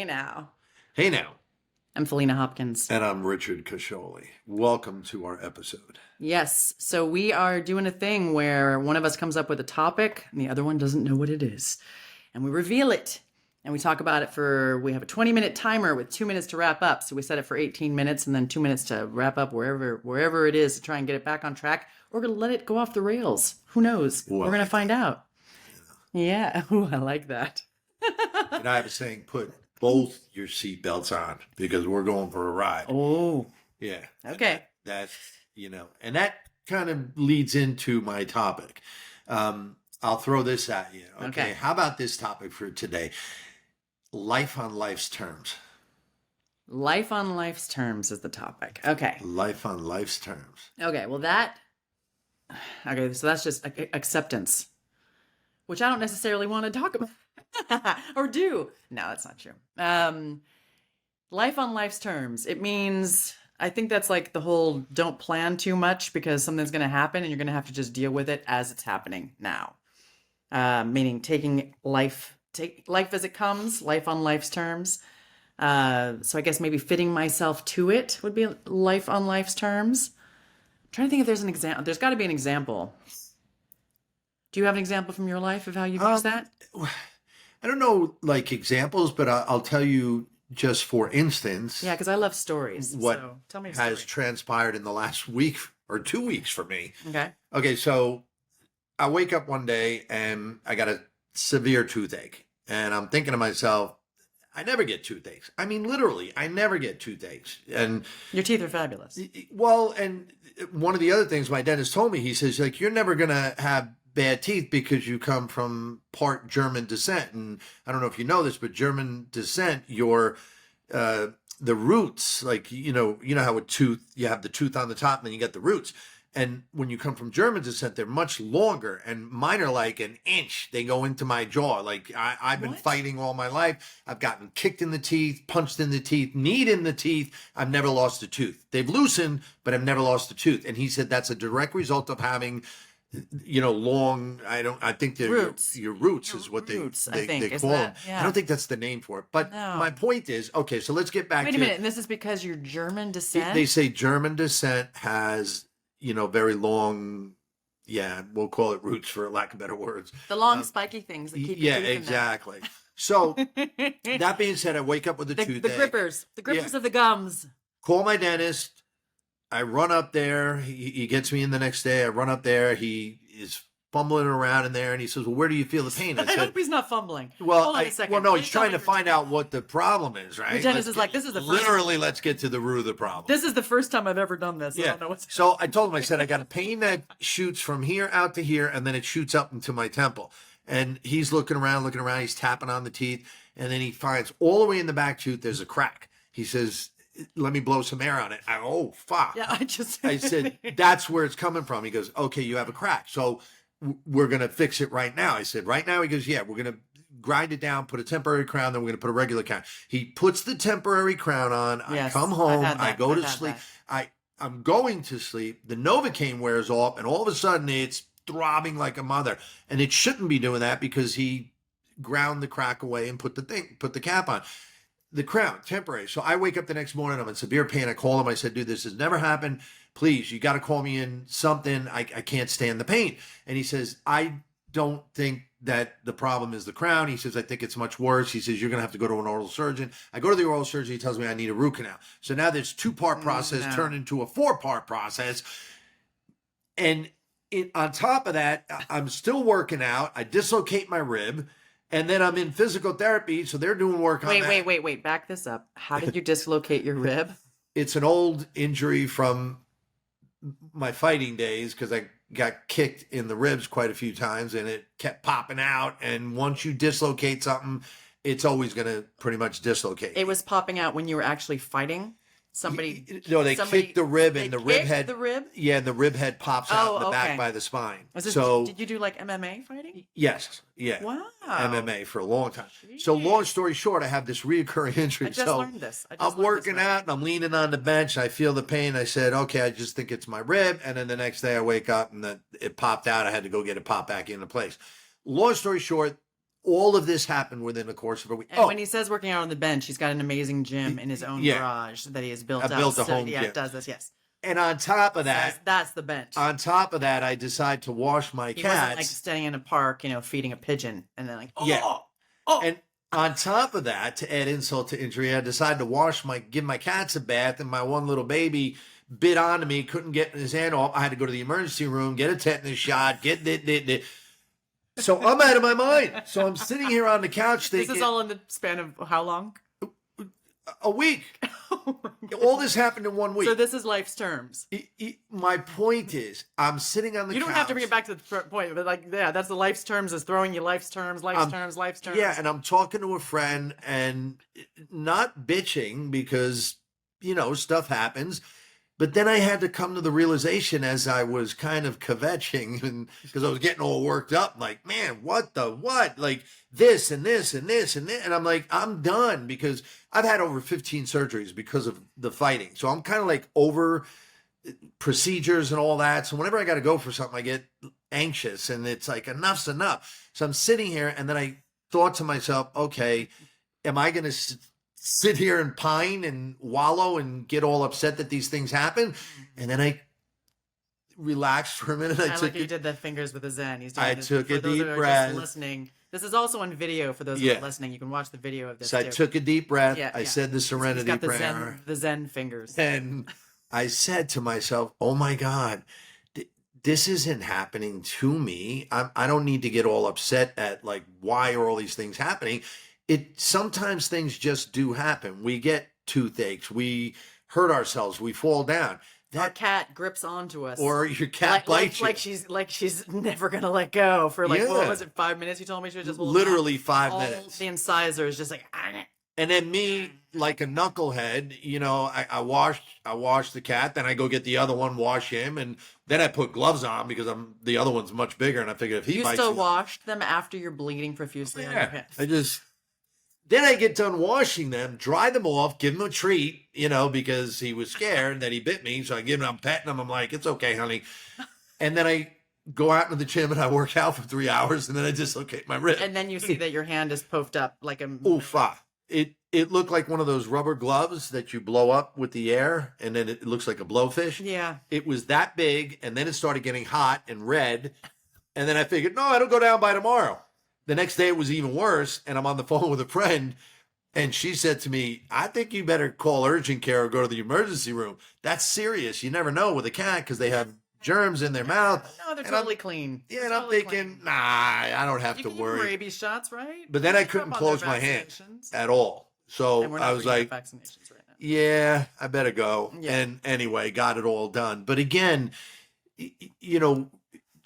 Hey now. Hey now, I'm Faleena Hopkins. and I'm Richard Casholi. Welcome to our episode. Yes, so we are doing a thing where one of us comes up with a topic and the other one doesn't know what it is. And we reveal it. And we talk about it we have a 20-minute timer with 2 minutes to wrap up. So we set it for 18 minutes and then 2 minutes to wrap up wherever it is to try and get it back on track. We're going to let it go off the rails. Who knows? Ooh, We're going to find out. Yeah. Ooh, I like that. And I have a saying, put both your seatbelts on because we're going for a ride. Oh, Yeah. okay. That's, and that kind of leads into my topic. I'll throw this at you. Okay. How about this topic for today? Life on life's terms. Life on life's terms is the topic. Okay. Life on life's terms. Okay, so that's just acceptance, which I don't necessarily want to talk about or do. No, that's not true. Life on life's terms. It means, I think that's like the whole don't plan too much because something's going to happen and you're going to have to just deal with it as it's happening now. Meaning taking take life as it comes, life on life's terms. So I guess maybe fitting myself to it would be life on life's terms. I'm trying to think if there's an example. There's got to be an example. Do you have an example from your life of how you've used that? I don't know, like examples, but I'll tell you just for instance. Yeah, because I love stories. What so tell me a has story. transpired in the last week or 2 weeks for me. Okay. Okay, so I wake up one day and I got a severe toothache. And I'm thinking to myself, I never get toothaches. I mean, literally, I never get toothaches. And Your teeth are fabulous. well, and one of the other things my dentist told me, he says, like, you're never going to have bad teeth because you come from part German descent. And I don't know if you know this, but German descent, the roots, like, you know how a tooth, you have the tooth on the top and then you get the roots. And when you come from German descent, they're much longer, and mine are like an inch. They go into my jaw. Like I've been fighting all my life. I've gotten kicked in the teeth, punched in the teeth, kneed in the teeth. I've never lost a tooth. They've loosened, but I've never lost a tooth. And he said that's a direct result of having, long. I think they're Roots. Your roots is what Roots, they is call them. yeah. I don't think that's the name for it. But No. my point is, okay, so let's get back to. Wait a minute, and this is because you're German descent? They say German descent has, very long, we'll call it roots for lack of better words. The long spiky things that keep your teeth in exactly. So that being said, I wake up with a toothache. The grippers of the gums. Call my dentist. I run up there. He gets me in the next day. I run up there. He is fumbling around in there, and he says, "Well, where do you feel the pain?" I hope he's not fumbling. Well, hold on a second. Well, no, Please he's tell trying me to find out what the problem is, right? The dentist is like, "This is the first." Literally, let's get to the root of the problem. This is the first time I've ever done this. I Yeah. don't know what's. So I told him, I said, I got a pain that shoots from here out to here, and then it shoots up into my temple. And he's looking around, he's tapping on the teeth, and then he finds all the way in the back tooth, there's a crack. He says, let me blow some air on it. Oh, fuck. Yeah, I said, that's where it's coming from. He goes, okay, you have a crack. So we're going to fix it right now. I said, right now? He goes, yeah, we're going to grind it down, put a temporary crown, then we're going to put a regular crown. He puts the temporary crown on. Yes, I come home. I go to I've sleep. had I'm going to sleep. The Novocaine wears off, and all of a sudden it's throbbing like a mother. And it shouldn't be doing that because he ground the crack away and put the cap on. The crown, temporary. So I wake up the next morning. I'm in severe pain. I call him. I said, dude, this has never happened. Please, you got to call me in something. I can't stand the pain. And he says, I don't think that the problem is the crown. He says, I think it's much worse. He says, you're going to have to go to an oral surgeon. I go to the oral surgeon. He tells me I need a root canal. So now this 2-part process turned into a 4-part process. And on top of that, I'm still working out. I dislocate my rib. And then I'm in physical therapy, so they're doing work on that. Wait. Back this up. How did you dislocate your rib? It's an old injury from my fighting days because I got kicked in the ribs quite a few times and it kept popping out. And once you dislocate something, it's always going to pretty much dislocate. It was popping out when you were actually fighting? No, they kicked the rib and the rib head. The rib? Yeah, and the rib head pops out in the back by the spine. Did you do like MMA fighting? Yes. Yeah. Wow. MMA for a long time. Jeez. So long story short, I have this reoccurring injury. I just learned this. I'm working out and I'm leaning on the bench. I feel the pain. I said, okay, I just think it's my rib. And then the next day I wake up and it popped out. I had to go get it popped back into place. Long story short, all of this happened within the course of a week. And when he says working out on the bench, he's got an amazing gym in his own Yeah. garage that he has built I out. built a So, home yeah, gym. it does this, yes. And on top of that, That's the bench. I decide to wash my He wasn't like cats. standing in a park, feeding a pigeon and then like, oh, Yeah. oh. And on top of that, to add insult to injury, I decided to give my cats a bath, and my one little baby bit onto me, couldn't get his hand off. I had to go to the emergency room, get a tetanus shot, get it. So I'm out of my mind. So I'm sitting here on the couch thinking, This is all in the span of how long? a week. Oh my God. All this happened in 1 week. So this is life's terms. My point is, I'm sitting on the couch. You don't have to bring it back to the point, but like, yeah, that's the life's terms, is throwing you life's terms. Yeah, and I'm talking to a friend and not bitching because, stuff happens. But then I had to come to the realization as I was kind of kvetching, and because I was getting all worked up, like, man, what? Like this and this and this and this. And I'm like, I'm done, because I've had over 15 surgeries because of the fighting. So I'm kind of like over procedures and all that. So whenever I got to go for something, I get anxious, and it's like, enough's enough. So I'm sitting here, and then I thought to myself, okay, am I going to sit here and pine and wallow and get all upset that these things happen? And then I relaxed for a minute. I like you did the fingers with the Zen. He's doing this. took For a those deep who are breath. just listening. This is also on video for those who are listening. You can watch the video of this. So I too. took a deep breath. Yeah, I yeah. said the serenity He's got prayer. the Zen fingers. And I said to myself, oh my God, this isn't happening to me. I don't need to get all upset at like, why are all these things happening? Sometimes things just do happen. We get toothaches, we hurt ourselves, we fall down. Our cat grips onto us, or your cat bites you. like she's never gonna let go for like, what was it, 5 minutes? You told me she was just holding literally on. 5 All minutes. The incisor is just like, and then me, like a knucklehead, I wash the cat, then I go get the other one, wash him, and then I put gloves on because the other one's much bigger, and I figured if he you bites still me, washed them after you're bleeding profusely on your hips. Then I get done washing them, dry them off, give him a treat, because he was scared that he bit me. So I'm petting him. I'm like, it's okay, honey. And then I go out into the gym and I work out for 3 hours, and then I dislocate my rib. And then you see that your hand is puffed up like a... Oofa. It looked like one of those rubber gloves that you blow up with the air, and then it looks like a blowfish. Yeah. It was that big, and then it started getting hot and red. And then I figured, no, it'll go down by tomorrow. The next day it was even worse, and I'm on the phone with a friend, and she said to me, I think you better call urgent care or go to the emergency room. That's serious. You never know with a cat because they have germs in their mouth. No, they're totally clean. Yeah, and I'm thinking, nah, I don't have to You worry. can rabies shots, right? But then I couldn't close my hands at all. So and we're I not was bringing like, up vaccinations right now. yeah, I better go. Yeah. And anyway, got it all done. But again,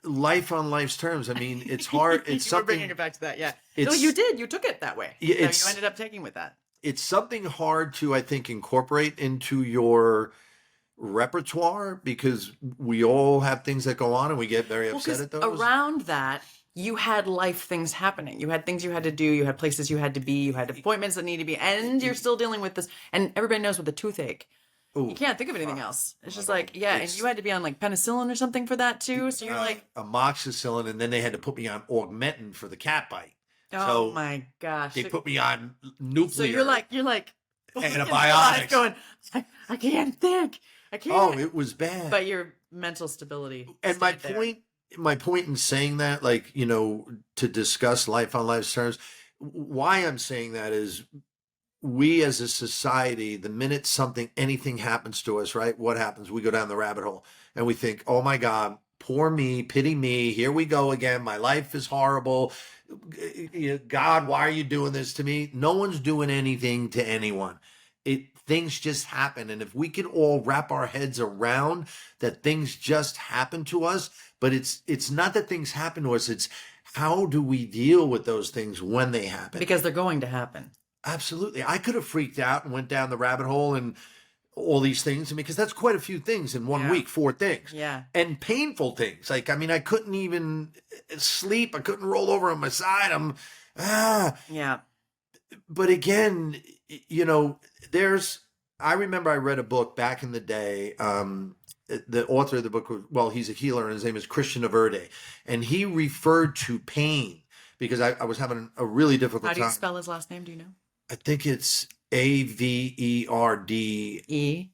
life on life's terms. I mean, it's hard. It's We're something. bringing it back to that, yeah. No, you did. You took it that way. Yeah, You ended up taking with that. It's something hard to, I think, incorporate into your repertoire because we all have things that go on and we get very upset at those. Around that, you had life things happening. You had things you had to do. You had places you had to be. You had appointments that need to be. And you're still dealing with this. And everybody knows with a toothache. Ooh, you can't think of anything else. It's just like, yeah, and you had to be on like penicillin or something for that too. So you're like amoxicillin, and then they had to put me on Augmentin for the cat bite. Oh my gosh! They put me on nuclear. So you're like antibiotics. Going, I can't think. I can't. Oh, it was bad. But your mental stability. And my point in saying that, like, to discuss life on life's terms, why I'm saying that is we as a society, the minute anything happens to us, right? What happens? We go down the rabbit hole and we think, oh my God, poor me, pity me. Here we go again. My life is horrible. God, why are you doing this to me? No one's doing anything to anyone. Things just happen. And if we can all wrap our heads around that things just happen to us, but it's not that things happen to us. It's how do we deal with those things when they happen? Because they're going to happen. Absolutely. I could have freaked out and went down the rabbit hole and all these things. I mean, because that's quite a few things in 1 week, 4 things. Yeah. And painful things. Like, I mean, I couldn't even sleep. I couldn't roll over on my side. Yeah. But again, I remember I read a book back in the day. The author of the book, he's a healer and his name is Christian Averde. And he referred to pain because I was having a really difficult How do you time. spell his last name? Do you know? I think it's Averde E.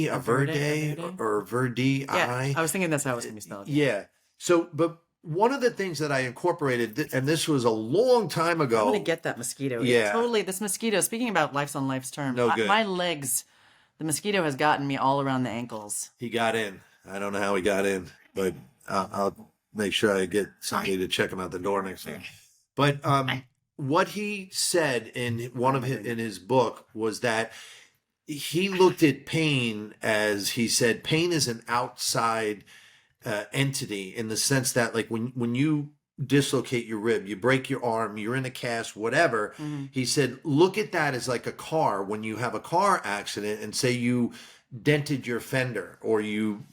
Averde or Verdi Yeah, I. I was thinking that's how it was going to be spelled. Yeah. So, but one of the things that I incorporated, and this was a long time ago. I'm going to get that mosquito. Yeah. Totally. This mosquito, speaking about life's on life's terms, No good. my legs, the mosquito has gotten me all around the ankles. He got in. I don't know how he got in, but I'll make sure I get somebody to check him out the door next time. But what he said in his book was that he looked at pain as, he said, pain is an outside entity, in the sense that, like, when you dislocate your rib, you break your arm, you're in a cast, whatever. Mm-hmm. He said, look at that as like a car. When you have a car accident and say you dented your fender, or you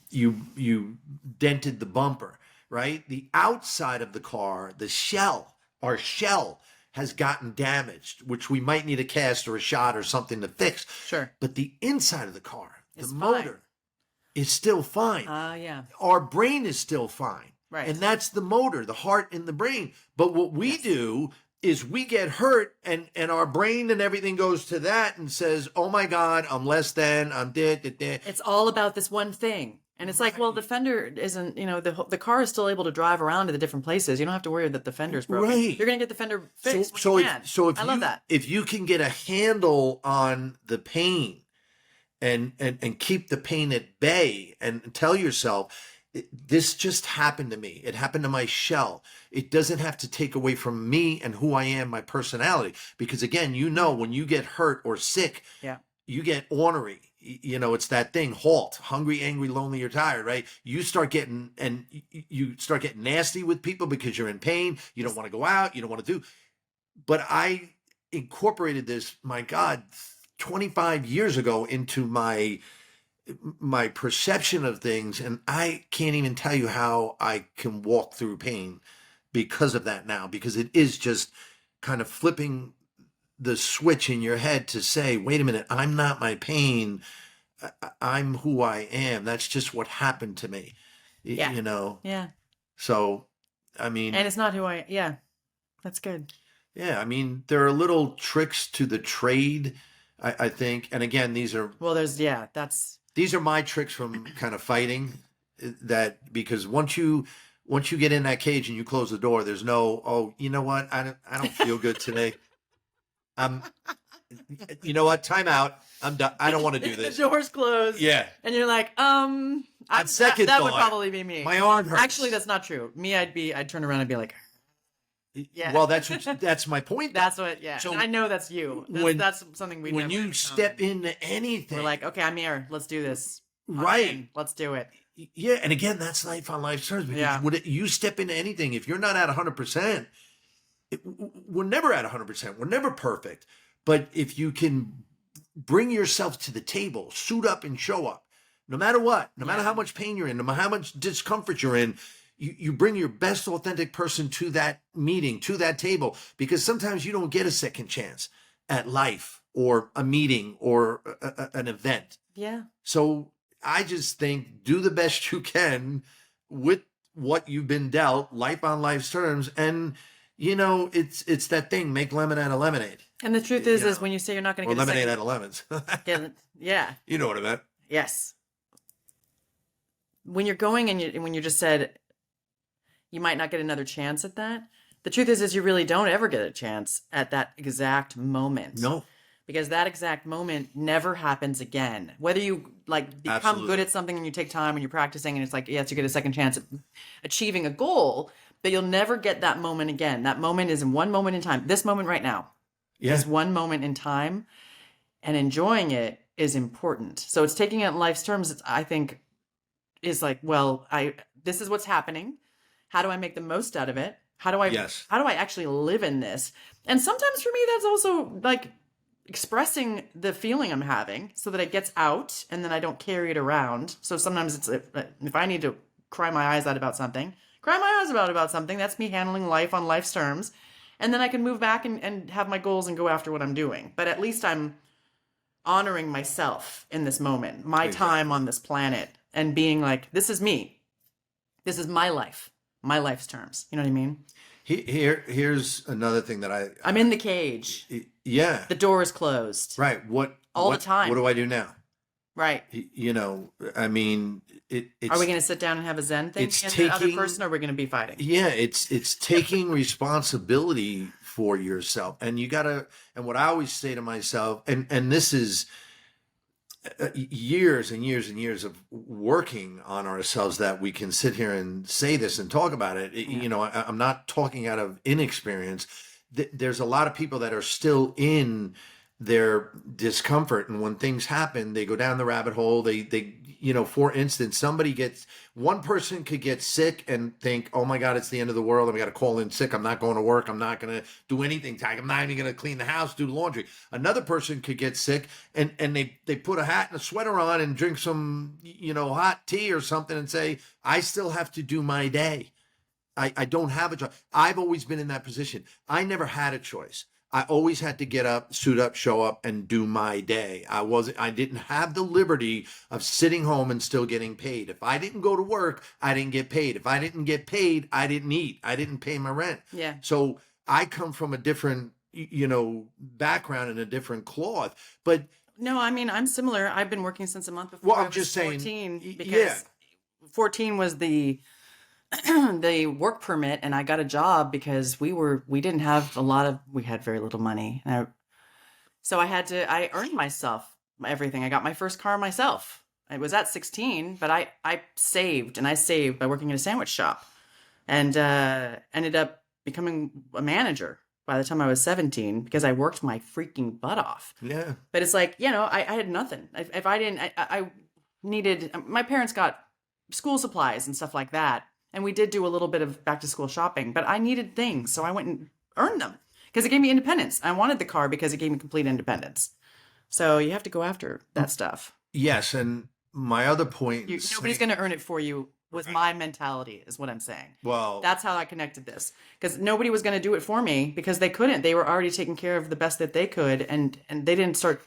dented the bumper, right? The outside of the car, the shell, our shell, has gotten damaged, which we might need a cast or a shot or something to fix. Sure. But the inside of the car, It's the fine. motor, is still fine. Yeah. Our brain is still fine. Right. And that's the motor, the heart and the brain. But what we do is we get hurt, and our brain and everything goes to that and says, oh my God, I'm less than, I'm dead. It's all about this one thing. And it's like, well, the fender isn't, the car is still able to drive around to the different places. You don't have to worry that the fender's broken. Right. You're going to get the fender fixed when you can. I love that. If you can get a handle on the pain and keep the pain at bay, and tell yourself, this just happened to me. It happened to my shell. It doesn't have to take away from me and who I am, my personality. Because again, when you get hurt or sick, Yeah. you get ornery. It's that thing, halt, hungry, angry, lonely, or tired, right? You start getting nasty with people because you're in pain. You don't want to go out. You don't want to do. But I incorporated this, my God, 25 years ago into my perception of things, and I can't even tell you how I can walk through pain because of that now, because it is just kind of flipping the switch in your head to say, wait a minute, I'm not my pain. I'm who I am. That's just what happened to me. Yeah. Yeah. So, I mean, and it's not who yeah, that's good. Yeah. I mean, there are little tricks to the trade, I think. And again, these are my tricks from kind of fighting, that, because once you get in that cage and you close the door, there's no, oh, you know what? I don't feel good today. You know what? Time out. I'm done. I don't want to do this. The door's closed. Yeah. And you're like, On second that thought, would probably be me. my arm hurts. Actually, that's not true. Me, I'd turn around and be like, yeah. Well, that's my point. That's what, yeah. So and I know that's you. That's something we when you step into anything, we're like, okay, I'm here. Let's do this. Right. Let's do it. Yeah. And again, that's life on life's terms. Because Yeah. you step into anything, if you're not at 100%, we're never at 100%. We're never perfect. But if you can bring yourself to the table, suit up and show up, no matter what, no matter how much pain you're in, no matter how much discomfort you're in, you bring your best authentic person to that meeting, to that table, because sometimes you don't get a second chance at life or a meeting or an event. Yeah. So I just think, do the best you can with what you've been dealt, life on life's terms. And, it's that thing, make lemon out of lemonade. And the truth is when you say you're not going to get lemonade out of lemons. Yeah. You know what I meant. Yes. When you're going and when you just said you might not get another chance at that, the truth is you really don't ever get a chance at that exact moment. No. Because that exact moment never happens again. Whether you become Absolutely. good at something and you take time and you're practicing and it's like, yes, you get a second chance at achieving a goal, but you'll never get that moment again. That moment is in one moment in time. This moment right now is one moment in time, and enjoying it is important. So it's taking it in life's terms, I think, is like, well, this is what's happening. How do I make the most out of it? How do I actually live in this? And sometimes for me, that's also like expressing the feeling I'm having so that it gets out and then I don't carry it around. So sometimes it's, if I need to cry my eyes out about something, that's me handling life on life's terms. And then I can move back and have my goals and go after what I'm doing. But at least I'm honoring myself in this moment, my time on this planet, and being like, this is me. This is my life, my life's terms. You know what I mean? Here's another thing that I'm in the cage. yeah, The door is closed right. all the What time. do I do now? Right. You know, I mean, Are we going to sit down and have a Zen thing, it's me and the other taking person, or are we going to be fighting? yeah, it's taking responsibility for yourself, and you gotta. And what I always say to myself, and this is years and years and years of working on ourselves that we can sit here and say this and talk about it. Yeah. You know, I'm not talking out of inexperience. There's a lot of people that are still in their discomfort, and when things happen, they go down the rabbit hole. They you know, for instance, one person could get sick and think, oh my God, it's the end of the world. I'm got to call in sick. I'm not going to work. I'm not going to do anything. I'm not even going to clean the house, do the laundry. Another person could get sick and they put a hat and a sweater on and drink some, you know, hot tea or something and say, I still have to do my day. I don't have a choice. I've always been in that position. I never had a choice. I always had to get up, suit up, show up, and do my day. I didn't have the liberty of sitting home and still getting paid. If I didn't go to work, I didn't get paid. If I didn't get paid, I didn't eat. I didn't pay my rent. Yeah. So I come from a different, you know, background and a different cloth. But No, I mean, I'm similar. I've been working since a month before well, I I'm was just saying, 14 because yeah, 14 was the the work permit, and I got a job because we didn't have we had very little money. So I earned myself everything. I got my first car myself. It was at 16, but I saved, and I saved by working in a sandwich shop, and ended up becoming a manager by the time I was 17 because I worked my freaking butt off. yeah. But it's like, you know, I had nothing. If I didn't, I needed, my parents got school supplies and stuff like that. And we did do a little bit of back to school shopping, but I needed things. So I went and earned them because it gave me independence. I wanted the car because it gave me complete independence. So you have to go after that stuff. Yes, and my other point, Nobody's going to earn it for you was my mentality, is what I'm saying. well, That's how I connected this. Because nobody was going to do it for me because they couldn't. They were already taking care of the best that they could. And they didn't start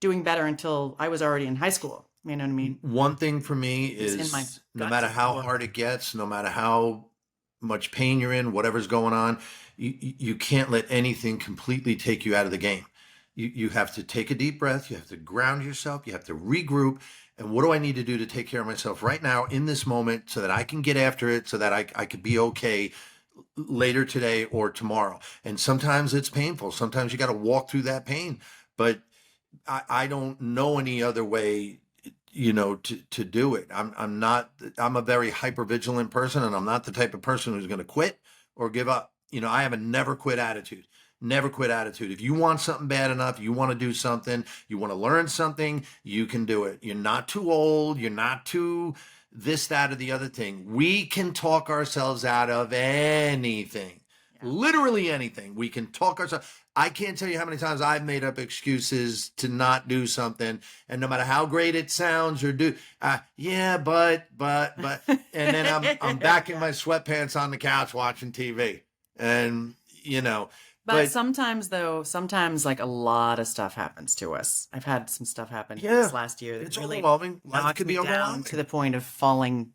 doing better until I was already in high school. You know what I mean? one thing for me in my is no gut matter how or- hard it gets, no matter how much pain you're in, whatever's going on, you can't let anything completely take you out of the game. You have to take a deep breath. You have to ground yourself. You have to regroup. And what do I need to do to take care of myself right now in this moment so that I can get after it, so that I could be okay later today or tomorrow? And sometimes it's painful. Sometimes you got to walk through that pain. But I don't know any other way, you know, to do it. I'm a very hyper vigilant person, and I'm not the type of person who's going to quit or give up. You know, I have a never quit attitude. Never quit attitude. If you want something bad enough, you want to do something, you want to learn something, you can do it. You're not too old. You're not too this, that, or the other thing. We can talk ourselves out of anything. Yeah. Literally anything. We can talk ourselves. I can't tell you how many times I've made up excuses to not do something, and no matter how great it sounds or yeah, but, and then I'm back in my sweatpants on the couch watching TV, and you know. But sometimes, though, like a lot of stuff happens to us. I've had some stuff happen this last year that it's really overwhelming. Life knocked could be me down overwhelming to the point of falling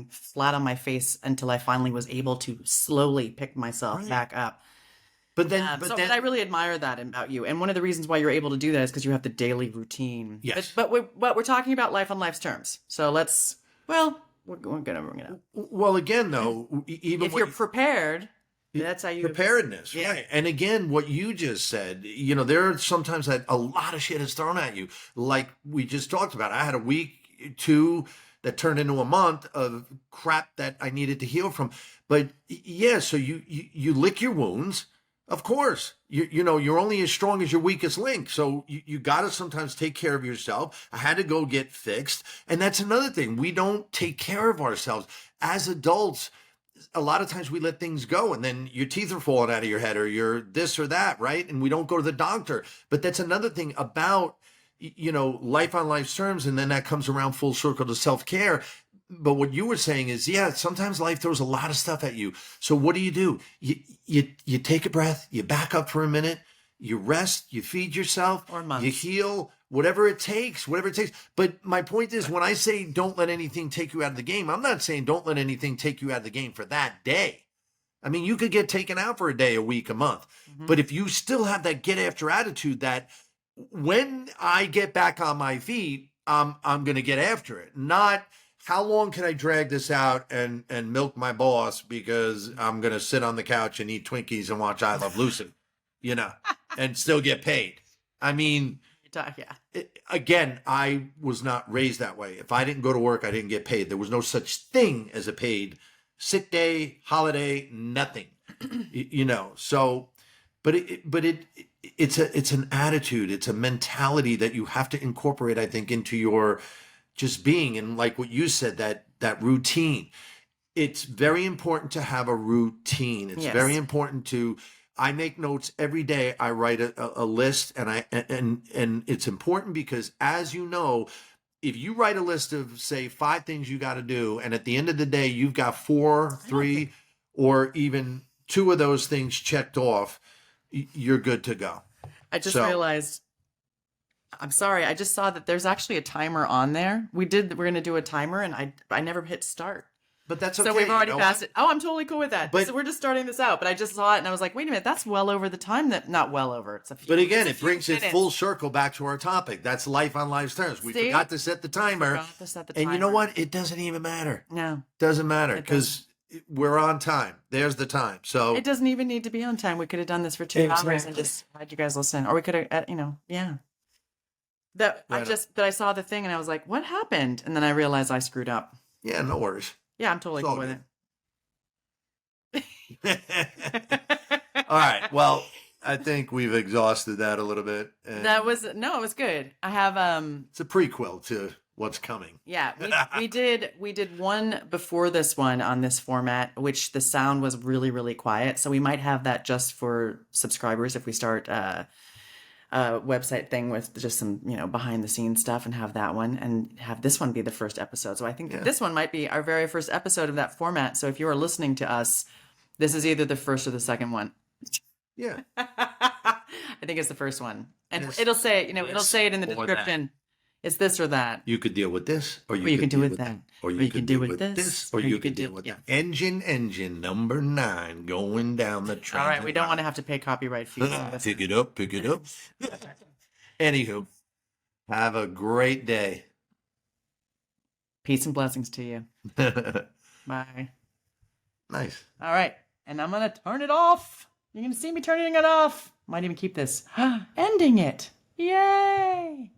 flat on my face until I finally was able to slowly pick myself back up. But then, But I really admire that about you. And one of the reasons why you're able to do that is because you have the daily routine. Yes. But we're talking about life on life's terms. So we're gonna bring it up. Well, again, though, even If you're prepared, that's how you preparedness, Yeah. right? And again, what you just said, you know, there are sometimes that a lot of shit is thrown at you, like we just talked about. I had a week, two that turned into a month of crap that I needed to heal from. But yeah, so you lick your wounds. Of course, you know, you're only as strong as your weakest link. So you got to sometimes take care of yourself. I had to go get fixed. And that's another thing. We don't take care of ourselves as adults. A lot of times we let things go, and then your teeth are falling out of your head, or you're this or that, right? And we don't go to the doctor. But that's another thing about, you know, life on life's terms. And then that comes around full circle to self-care. But what you were saying is, yeah, sometimes life throws a lot of stuff at you. So what do? You take a breath, you back up for a minute, you rest, you feed yourself, Or months. you heal, whatever it takes. But my point is, when I say don't let anything take you out of the game, I'm not saying don't let anything take you out of the game for that day. I mean, you could get taken out for a day, a week, a month. But if you still have that get after attitude that when I get back on my feet, I'm going to get after it. Not how long can I drag this out and milk my boss because I'm going to sit on the couch and eat Twinkies and watch I Love Lucy, you know, and still get paid. I mean, Yeah. again, I was not raised that way. If I didn't go to work, I didn't get paid. There was no such thing as a paid sick day, holiday, nothing. You know. So, it's an attitude, it's a mentality that you have to incorporate, I think, into your just being. And like what you said, that routine. It's very important to have a routine. It's Yes. very important to. I make notes every day. I write a list, and it's important because, as you know, if you write a list of say 5 things you got to do, and at the end of the day you've got 4, 3, or even 2 of those things checked off, you're good to go. I just realized, I'm sorry, I just saw that there's actually a timer on there. We're going to do a timer, and I never hit start. But that's okay. So we've already you know passed what? it. Oh, I'm totally cool with that. But- So we're just starting this out. But I just saw it and I was like, wait a minute, that's well over the time that, not well over. It's a few. But again, it's a it few brings it minutes. full circle back to our topic. That's life on life's terms. We See? forgot to set the timer. Forgot to set the And you know timer. what? It doesn't even matter. No, Doesn't matter It because we're on time. There's the time. So it doesn't even need to be on time. We could have done this for 2 hours and Exactly. just had you guys listen, or we could have, yeah. That Right on. but I saw the thing and I was like, what happened? And then I realized I screwed up. yeah, no worries. Yeah, I'm totally It's all cool with it. All right. Well, I think we've exhausted that a little bit. And It was good. I have it's a prequel to what's coming. yeah, we did one before this one on this format, which the sound was really, really quiet. So we might have that just for subscribers if we start a website thing with just some, behind the scenes stuff, and have that one and have this one be the first episode. So I think that this one might be our very first episode of that format. So if you are listening to us, this is either the first or the second one. Yeah. I think it's the first one. And Yes. it'll say, it'll say it in the Or that. description. It's this or that. You could deal with this, or you could deal do with that. or you could deal with this, or you could deal with yeah. engine number 9 going down the train. All right, we don't want to have to pay copyright fees. on this. Pick it up. Anywho, have a great day. Peace and blessings to you. Bye. Nice. All right, and I'm gonna turn it off. You're gonna see me turning it off. Might even keep this. Ending it. Yay!